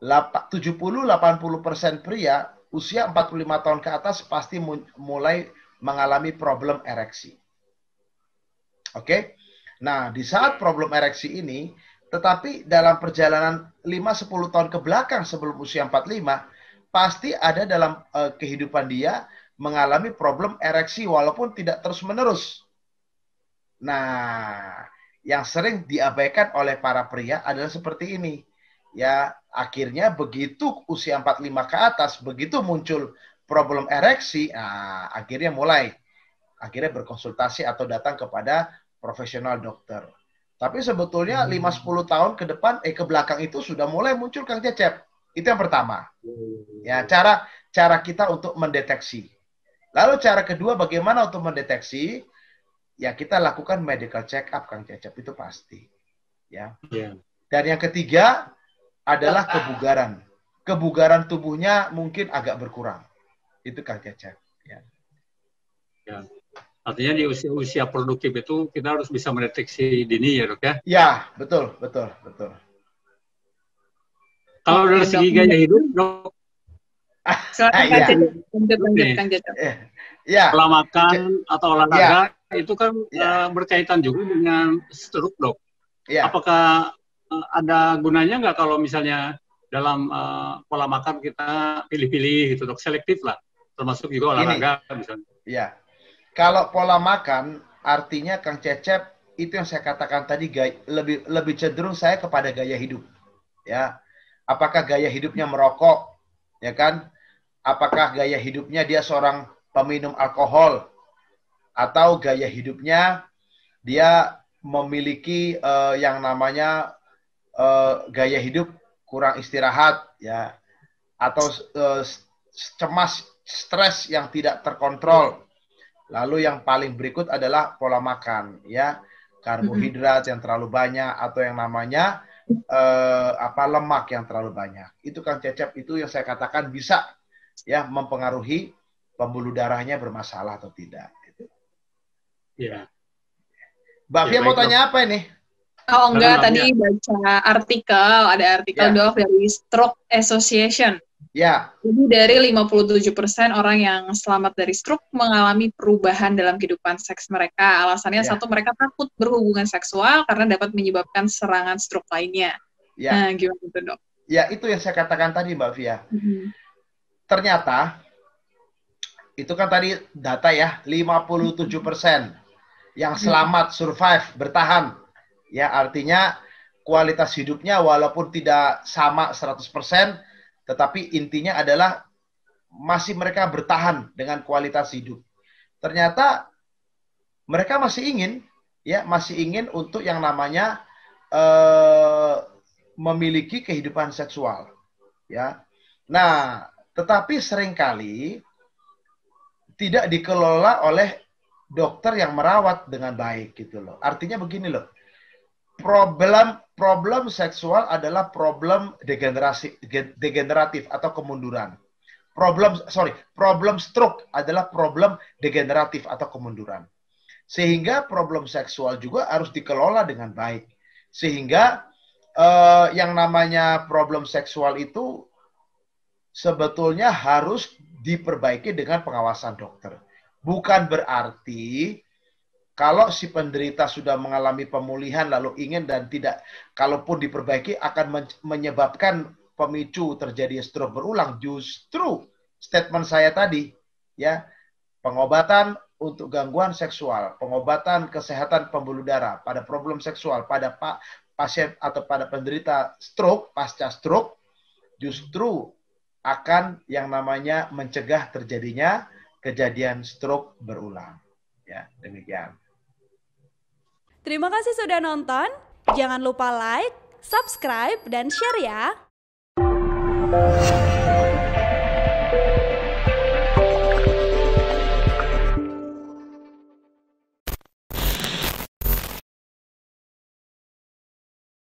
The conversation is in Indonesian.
70-80% pria usia 45 tahun ke atas pasti mulai mengalami problem ereksi. Oke? Nah, di saat problem ereksi ini, tetapi dalam perjalanan 5-10 tahun ke belakang sebelum usia 45, pasti ada dalam kehidupan dia mengalami problem ereksi walaupun tidak terus-menerus. Nah, yang sering diabaikan oleh para pria adalah seperti ini. Ya, akhirnya begitu usia 45 ke atas, begitu muncul problem ereksi, nah, akhirnya berkonsultasi atau datang kepada profesional dokter. Tapi sebetulnya 5-10 tahun ke depan, ke belakang itu sudah mulai muncul Kang Cecep. Itu yang pertama. Ya, cara kita untuk mendeteksi. Lalu cara kedua bagaimana untuk mendeteksi? Ya kita lakukan medical check up Kang Cecep, itu pasti. Ya. Dan yang ketiga adalah kebugaran. Kebugaran tubuhnya mungkin agak berkurang. Itu Kang Cecep. Ya. Artinya di usia produktif itu kita harus bisa mendeteksi dini ya dok ya? Ya, betul. Kalau dari segi gaya hidup dok, lanjut Kang Cecep. Pola makan atau olahraga itu kan berkaitan juga dengan stroke dok. Apakah ada gunanya nggak kalau misalnya dalam pola makan kita pilih-pilih gitu dok, selektif lah, termasuk juga olahraga misalnya? Ya. Kalau pola makan, artinya Kang Cecep, itu yang saya katakan tadi, lebih cenderung saya kepada gaya hidup. Ya, apakah gaya hidupnya merokok, ya kan? Apakah gaya hidupnya dia seorang peminum alkohol, atau gaya hidupnya dia memiliki yang namanya gaya hidup kurang istirahat, ya, atau cemas, stres yang tidak terkontrol. Lalu yang paling berikut adalah pola makan, ya, karbohidrat yang terlalu banyak atau yang namanya lemak yang terlalu banyak. Itu Kang Cecep, itu yang saya katakan bisa ya mempengaruhi pembuluh darahnya bermasalah atau tidak. Ya. Mbak Fia mau tanya apa ini? Oh enggak, tadi baca ada artikel dok dari Stroke Association. Ya. Jadi dari 57% orang yang selamat dari stroke mengalami perubahan dalam kehidupan seks mereka. Alasannya satu, mereka takut berhubungan seksual karena dapat menyebabkan serangan stroke lainnya. Nah, gimana itu dok? Ya, itu yang saya katakan tadi Mbak Fia. Ternyata, itu kan tadi data ya, 57% yang selamat, survive, bertahan. Ya, artinya kualitas hidupnya walaupun tidak sama 100%, tetapi intinya adalah masih mereka bertahan dengan kualitas hidup. Ternyata mereka masih ingin untuk yang namanya memiliki kehidupan seksual. Ya. Nah, tetapi seringkali tidak dikelola oleh dokter yang merawat dengan baik gitu loh. Artinya begini loh. Problem seksual adalah problem degeneratif atau kemunduran. Problem stroke adalah problem degeneratif atau kemunduran. Sehingga problem seksual juga harus dikelola dengan baik. Sehingga yang namanya problem seksual itu sebetulnya harus diperbaiki dengan pengawasan dokter. Bukan berarti kalau si penderita sudah mengalami pemulihan lalu ingin dan tidak, kalaupun diperbaiki akan menyebabkan pemicu terjadi stroke berulang. Justru statement saya tadi, ya, pengobatan untuk gangguan seksual, pengobatan kesehatan pembuluh darah pada problem seksual pada pasien atau pada penderita stroke, pasca stroke, justru akan yang namanya mencegah terjadinya kejadian stroke berulang. Ya, demikian. Terima kasih sudah nonton. Jangan lupa like, subscribe, dan share ya.